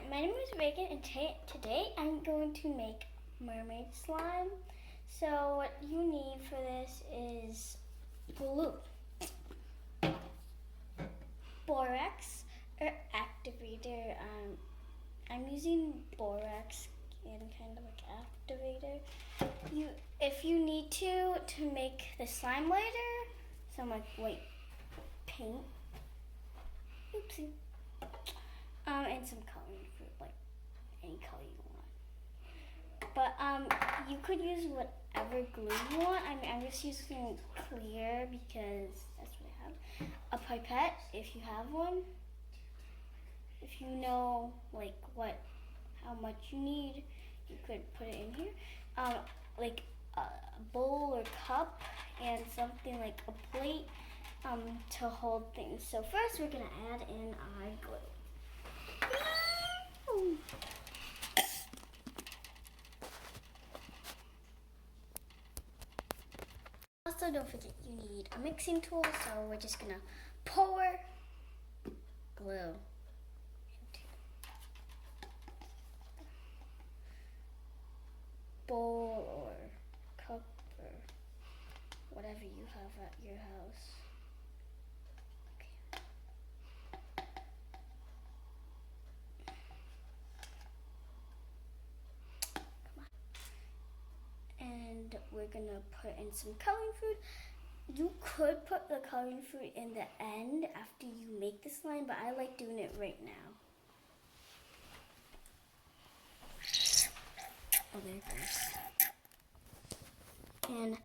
my name is Reagan, and today I'm going to make mermaid slime. So what you need for this is glue, borax or activator. I'm using borax and kind of like activator. If you need to make the slime lighter, some like white paint. Oopsie. And some coloring fruit, like any color you want. But you could use whatever glue you want. I'm just using clear because that's what I have. A pipette, if you have one. If you know like how much you need, you could put it in here. Like a bowl or cup and something like a plate to hold things. So first we're gonna add in our glue. Also, don't forget you need a mixing tool, so we're just gonna pour glue into bowl or cup or whatever you have at your house. And we're gonna put in some coloring fruit. You could put the coloring fruit in the end after you make the slime, but I like doing it right now. Oh, there it goes. And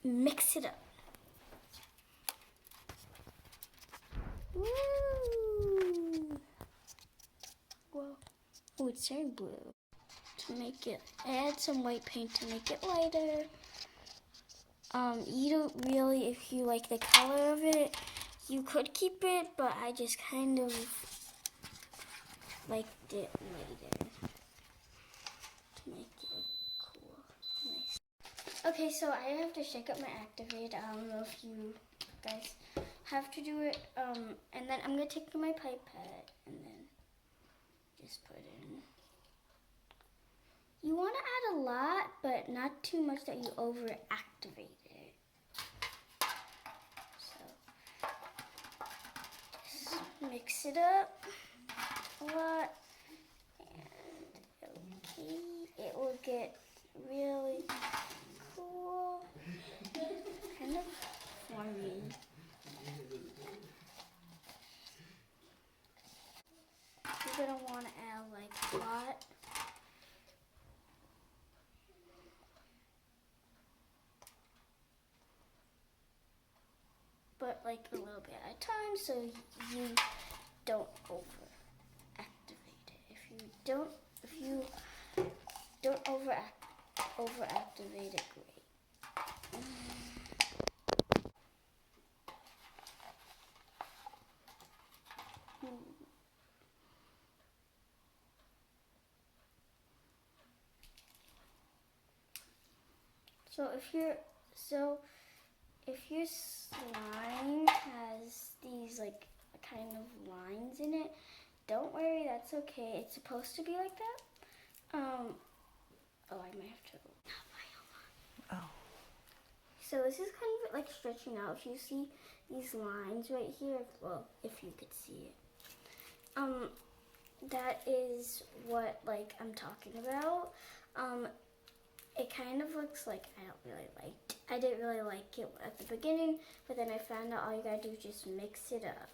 mix it up. Woo! Whoa. Oh, it's very blue. To make it, add some white paint to make it lighter. You don't really, if you like the color of it, you could keep it, but I just kind of liked it lighter to make it look cool, nice. Okay, so I have to shake up my activator. I don't know if you guys have to do it. And then I'm gonna take my pipette and then just put it in. You want to add a lot, but not too much that you over-activate it. So, just mix it up a lot, and it will get really cool, kind of forming. You're going to want to add like a lot. But like a little bit at a time, so you don't over activate it. If you don't over activate it, great. So if your slime has these like kind of lines in it, don't worry, that's okay. It's supposed to be like that. Oh, I might have to. Oh. So this is kind of like stretching out. If you see these lines right here, well, if you could see it, that is what like I'm talking about. It kind of looks like I didn't really like it at the beginning, but then I found out all you gotta do is just mix it up.